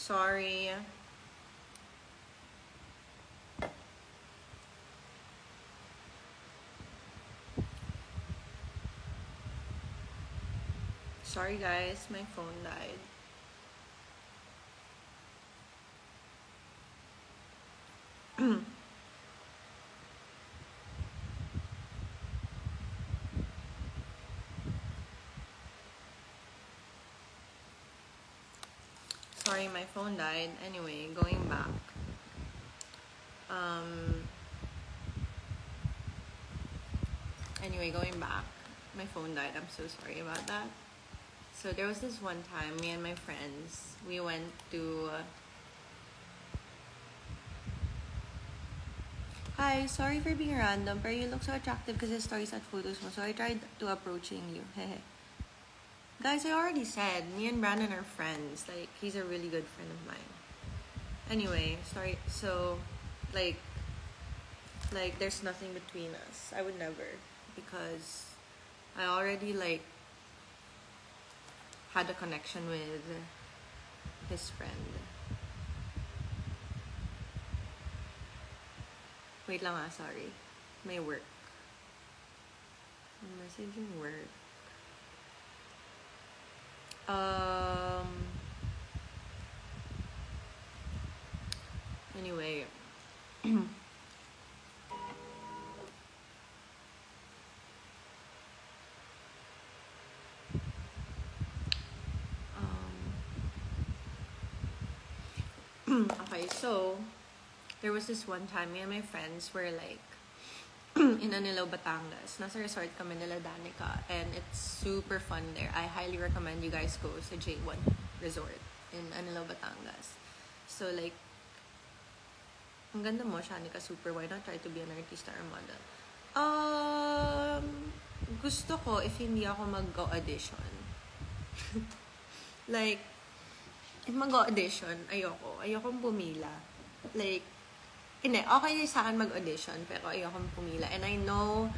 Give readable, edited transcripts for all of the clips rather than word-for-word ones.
Sorry. Sorry guys, my phone died. Sorry, my phone died. Anyway, going back. Anyway, going back. My phone died. I'm so sorry about that. So there was this one time, me and my friends, we went to... Hi, sorry for being random, but you look so attractive because the stories at photos mo, so I tried to approaching you. Hehe. Guys, I already said, me and Brandon are friends. Like, he's a really good friend of mine. Anyway, sorry. So, like, there's nothing between us. I would never. Because I already, like, had a connection with his friend. Wait lang sorry. May work. I'm messaging work. Anyway. Okay, so there was this one time, me and my friends were like in Anilo, Batangas. Nasa resort kami nila Danica, and it's super fun there. I highly recommend you guys go sa J1 Resort in Anilo, Batangas. So like, ang ganda mo, Shanika, super. Why not try to be an artista or model? Gusto ko if hindi ako mag-audition. Like, if mag-audition, ayokong pumila. Like, hindi, okay sa akin mag-audition, pero ayokong pumila. And I know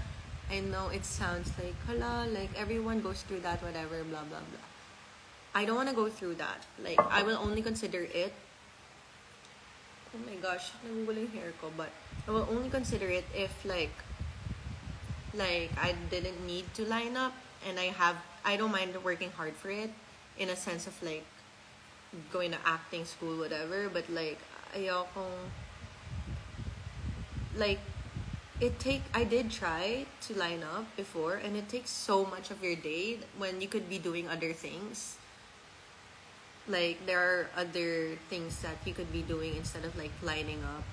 it sounds like, hala, like, everyone goes through that, whatever, blah, blah, blah. I don't want to go through that. Like, I will only consider it, oh my gosh, nagugulo yung hair ko, but I will only consider it if, like, I didn't need to line up, and I don't mind working hard for it, in a sense of, like, going to acting school, whatever, but, like, ayokong, like, I did try to line up before, and it takes so much of your day when you could be doing other things. Like, there are other things that you could be doing instead of, like, lining up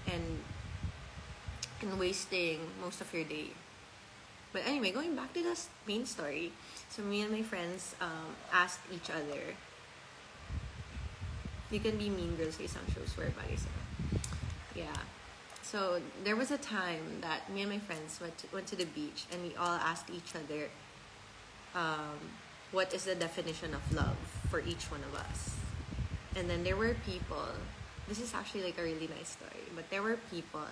and wasting most of your day. But anyway, going back to the main story, so me and my friends asked each other. You can be mean girls sa isang show, swear by isa. Yeah. So, there was a time that me and my friends went to the beach, and we all asked each other what is the definition of love for each one of us. And then there were people, this is actually like a really nice story, but there were people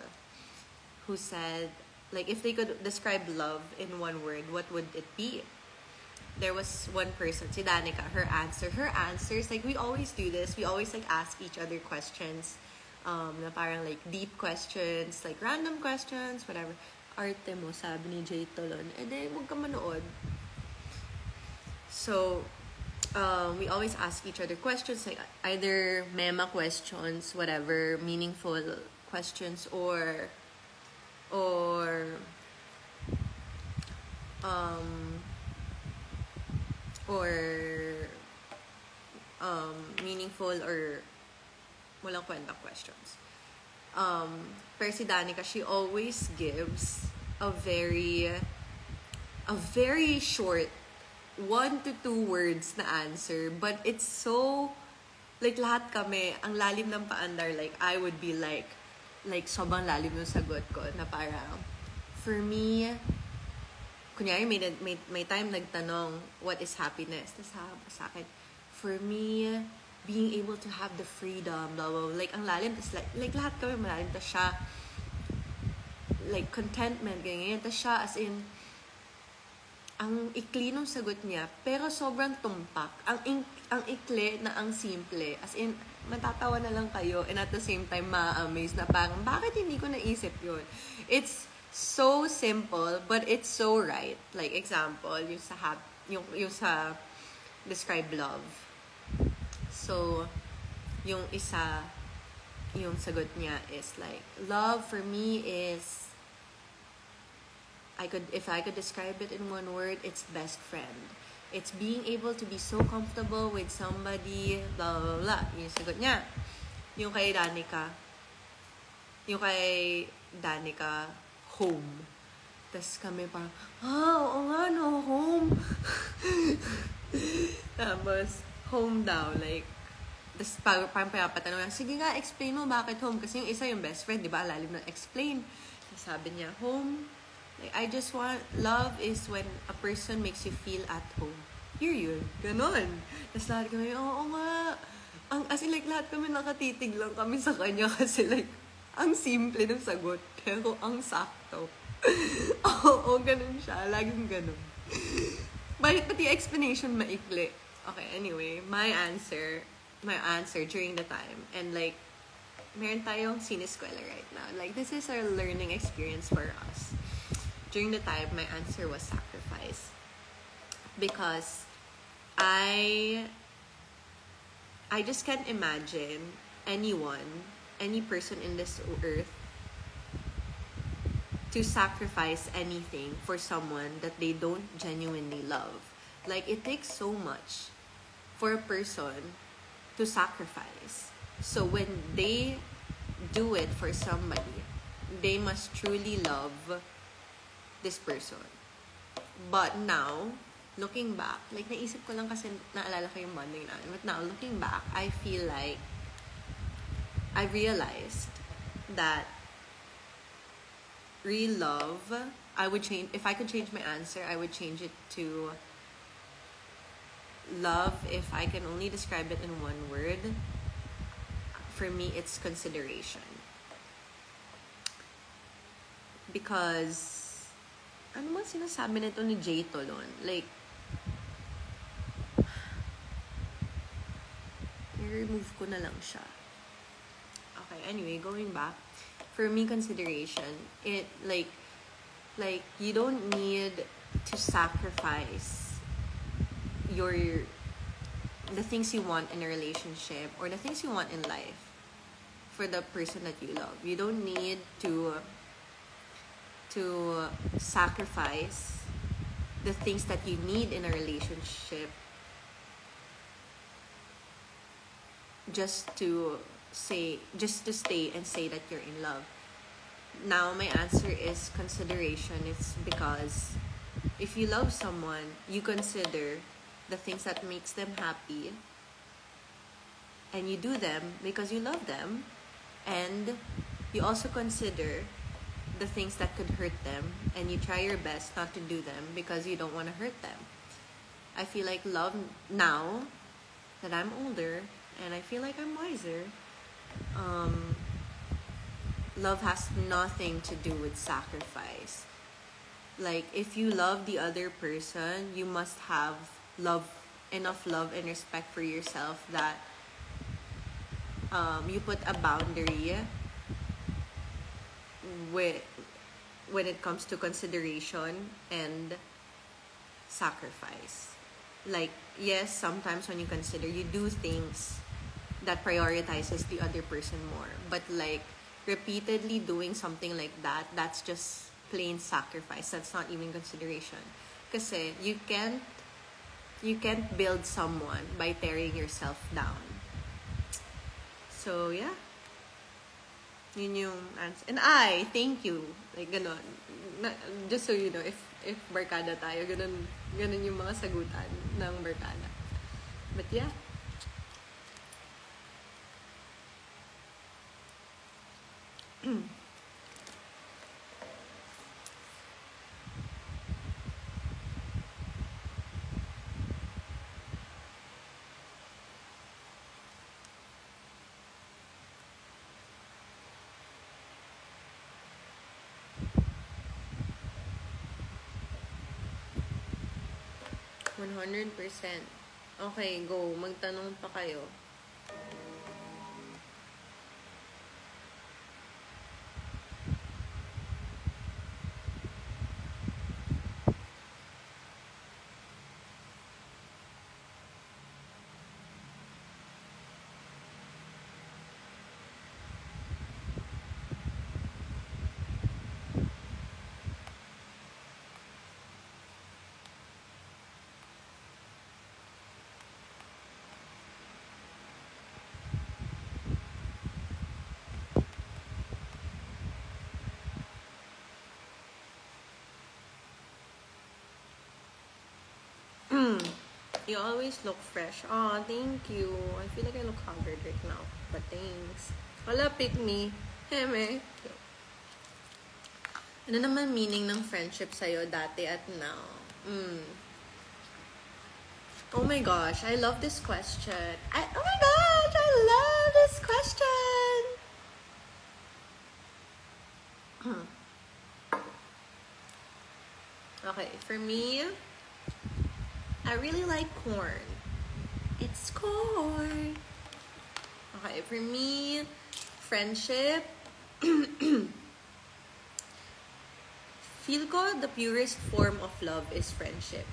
who said, like, if they could describe love in one word, what would it be? There was one person, si Danica, her answers, like, we always do this, we always, like, ask each other questions, na parang, like, deep questions, like, random questions, whatever. Arte mo, sabi ni Jay Tolon, de, huwag ka manood. So, we always ask each other questions, like, either mema questions, whatever, meaningful questions, or meaningful or walang kwenta questions. Pero si Danica, she always gives a very short 1 to 2 words na answer, but it's so, like, lahat kami, ang lalim ng paandar, like, I would be like sobrang lalim yung sagot ko, na parang, for me, kunyari, may time nagtanong, what is happiness? Tapos sa akin, for me, being able to have the freedom, blah, blah, blah. Like, ang lalim, tapos like lahat kami malalim, tapos siya, like, contentment, ganyan, tapos siya, as in, ang ikli nung sagot niya, pero sobrang tumpak. ang ikli na ang simple. As in, matatawa na lang kayo and at the same time, ma-amaze na parang, bakit hindi ko naisip yun? It's so simple, but it's so right. Like, example, yung sa describe love. So, yung isa, yung sagot niya is like, love for me is, if I could describe it in one word, it's best friend. It's being able to be so comfortable with somebody, blah, blah, blah. Yung sagot niya. Yung kay Danica, home. Tapos kami parang, oo nga no, home. Tapos, home daw, like, tapos parang patanong lang, sige nga, explain mo bakit home. Kasi yung isa yung best friend, di ba? Lalim na explain. Tapos sabi niya, home, like, I just want, love is when a person makes you feel at home. Period. Ganon. Tapos lahat kami, oo nga. As in, like, lahat kami nakatitig lang kami sa kanya kasi, like, ang simple ng sagot, pero ang sakto. Oo, ganon siya. Laging ganon. Pati explanation maikli. Okay, anyway, my answer during the time. And, like, meron tayong sineskwela right now. Like, this is our learning experience for us. During the time, my answer was sacrifice. Because I just can't imagine any person in this earth to sacrifice anything for someone that they don't genuinely love. Like, it takes so much for a person to sacrifice. So when they do it for somebody, they must truly love this person. But now, looking back, like, naisip ko lang kasi naalala ko yung bonding namin. But now, looking back, I feel like I realized that real love, if I could change my answer, I would change it to love. If I can only describe it in one word, for me, it's consideration. Because, ano man sinasabi nito ni Jay Tolon? Like, i-remove ko na lang siya. Okay, anyway, going back. For me, consideration, it, like, you don't need to sacrifice the things you want in a relationship or the things you want in life for the person that you love. You don't need to sacrifice the things that you need in a relationship just to stay and say that you're in love. Now, my answer is consideration. It's because if you love someone, you consider the things that makes them happy, and you do them because you love them, and you also consider the things that could hurt them, and you try your best not to do them because you don't want to hurt them. I feel like love, now that I'm older and I feel like I'm wiser, love has nothing to do with sacrifice. Like, if you love the other person, you must have enough love and respect for yourself that you put a boundary when it comes to consideration and sacrifice. Like, yes, sometimes when you consider, you do things that prioritizes the other person more. But, like, repeatedly doing something like that, that's just plain sacrifice. That's not even consideration. Kasi you can't build someone by tearing yourself down. So, yeah. Yun yung answer. And thank you. Like, ganon. Just so you know, if barkada tayo, ganon yung mga sagutan ng barkada. But yeah. %100%. Okay, go. Magtanong pa kayo. You always look fresh. Aw, thank you. I feel like I look haggard right now. But thanks. Wala, pick me. Heme. Ano naman meaning ng friendship sa'yo dati at now? Oh my gosh, I love this question. Oh my gosh, I love this question. Okay, for me, I really like corn. It's corn. Okay, for me, friendship, feel ko the purest form of love is friendship.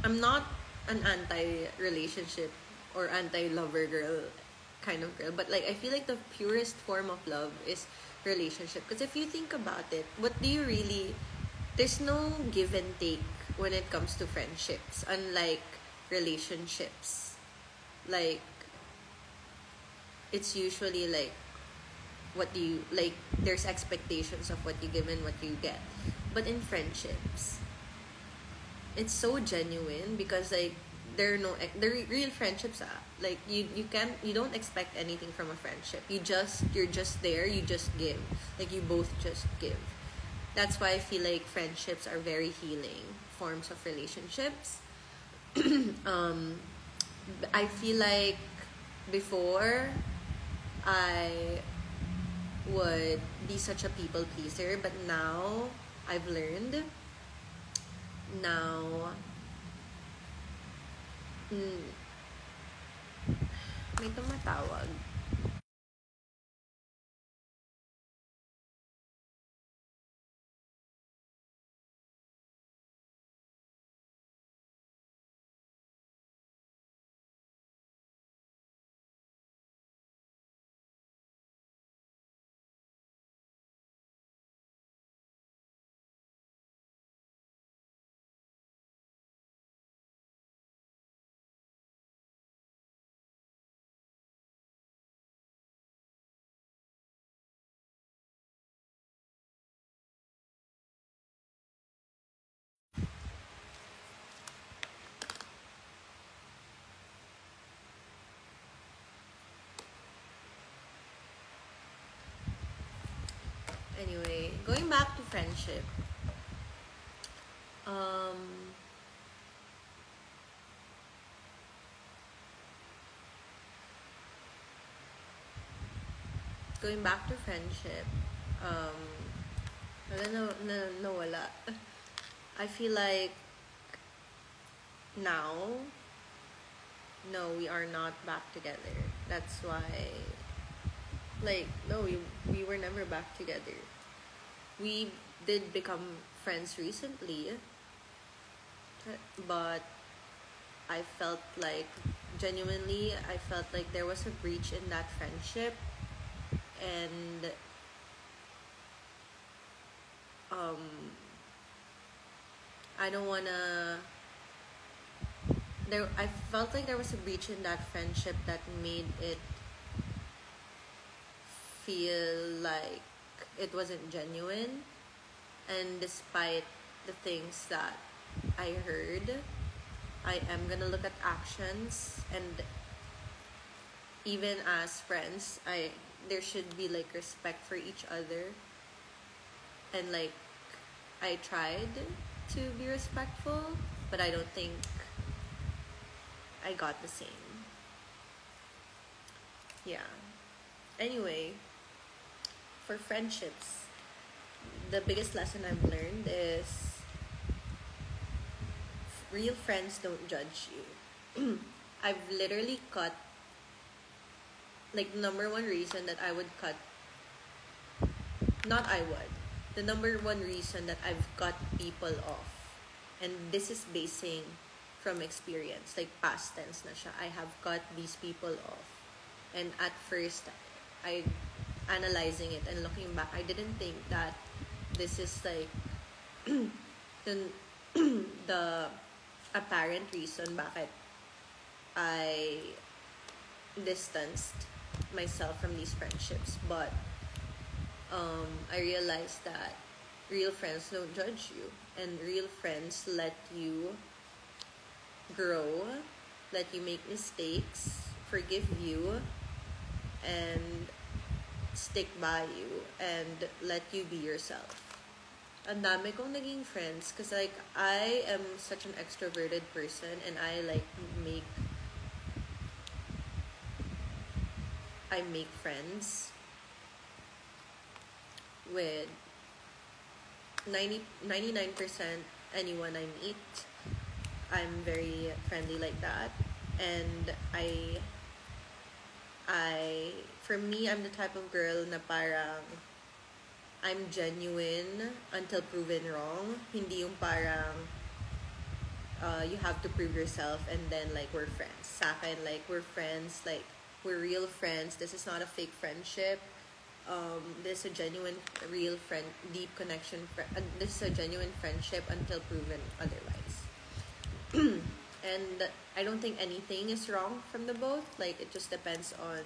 I'm not an anti-relationship or anti-lover girl kind of girl, but like I feel like the purest form of love is relationship. Because if you think about it, what do you really, there's no give and take when it comes to friendships, unlike relationships. Like, it's usually like what do you like, there's expectations of what you give and what you get. But in friendships, it's so genuine because like they're real friendships like you don't expect anything from a friendship. You're just there, you just give, like you both just give. That's why I feel like friendships are very healing forms of relationships. I feel like before I would be such a people pleaser, but now I've learned. Now, may tumatawag. Anyway, going back to friendship. Going back to friendship. Wala. I feel like now, no, we are not back together. That's why, like, no, we were never back together. We did become friends recently, but I felt like, genuinely, I felt like there was a breach in that friendship, and I don't wanna, I felt like there was a breach in that friendship that made it feel like it wasn't genuine. And despite the things that I heard, I am gonna look at actions, and even as friends, there should be like respect for each other, and like I tried to be respectful, but I don't think I got the same. Yeah. Anyway, for friendships, the biggest lesson I've learned is real friends don't judge you. I've literally cut, like, number one reason that I would cut, not I would, the number one reason that I've cut people off, and this is basing from experience, like past tense na siya, I have cut these people off. And at first, I analyzing it and looking back, I didn't think that this is like the apparent reason bakit I distanced myself from these friendships. But I realized that real friends don't judge you, and real friends let you grow, let you make mistakes, forgive you, and stick by you, and let you be yourself. Ang dami kong naging friends because, like, I am such an extroverted person, and I make friends with 99% anyone I meet. I'm very friendly like that, and for me, I'm the type of girl na parang I'm genuine until proven wrong. Hindi yung parang you have to prove yourself and then, like, we're friends. Sa akin, like, we're friends, like, we're real friends. This is not a fake friendship. This is a genuine, real friend, deep connection. This is a genuine friendship until proven otherwise. And I don't think anything is wrong from the both. Like, it just depends on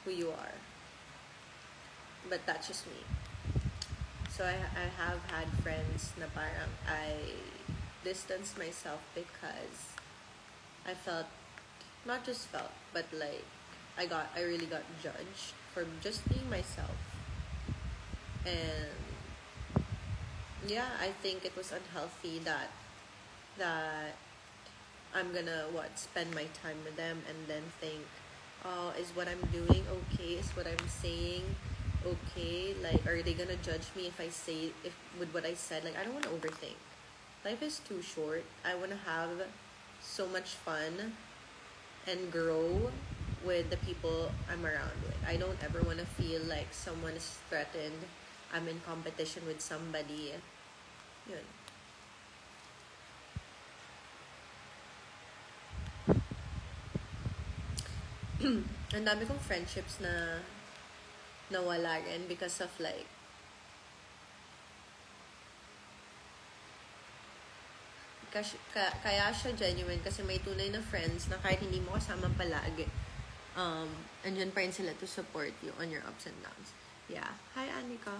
who you are. But that's just me. So I have had friends na parang I distanced myself because I felt, not just felt, but like I really got judged for just being myself. And yeah, I think it was unhealthy that I'm gonna spend my time with them and then think, oh, is what I'm doing okay? Is what I'm saying okay? Like, are they gonna judge me if I say with what I said? Like, I don't want to overthink. Life is too short. I want to have so much fun and grow with the people I'm around with. I don't ever want to feel like someone is threatened. I'm in competition with somebody. Yun. Ang dami kong friendships na nawala rin because of, like, kaya siya genuine kasi may tunay na friends na kahit hindi mo kasama palagi, andyan pa rin sila to support you on your ups and downs. Yeah. Hi, Anika.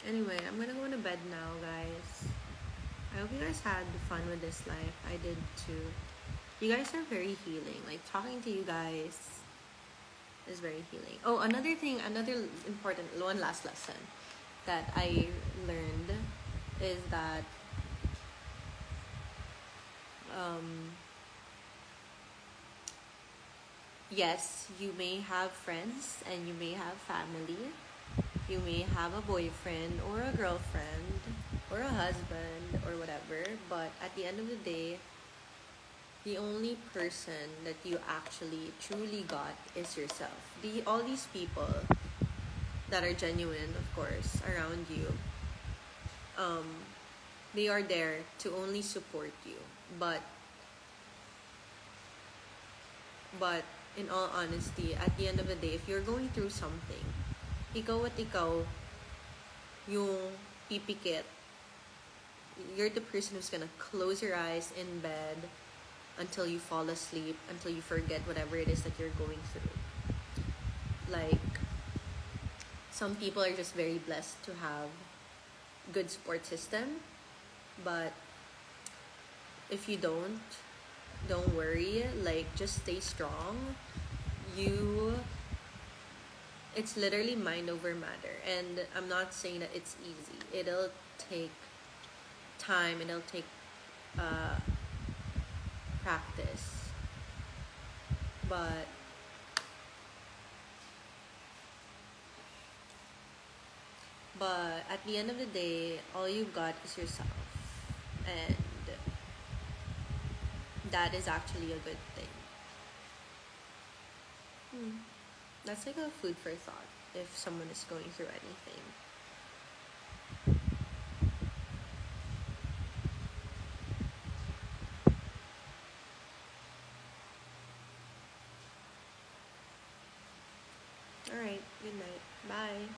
Anyway, I'm gonna go to bed now, guys. I hope you guys had fun with this life. I did too. You guys are very healing. Like, talking to you guys is very healing. Oh, another important, one last lesson that I learned is that yes, you may have friends and you may have family. You may have a boyfriend or a girlfriend or a husband or whatever, but at the end of the day, the only person that you actually truly got is yourself. All these people that are genuine, of course, around you, they are there to only support you. But in all honesty, at the end of the day, if you're going through something, ikaw at ikaw yung pipikit. You're the person who's gonna close your eyes in bed until you fall asleep, until you forget whatever it is that you're going through. Like, some people are just very blessed to have good support system, but if you don't worry. Like, just stay strong. It's literally mind over matter, and I'm not saying that it's easy. It'll take time, and it'll take practice, but at the end of the day, all you've got is yourself, and that is actually a good thing. That's like a food for thought if someone is going through anything. Alright, good night. Bye.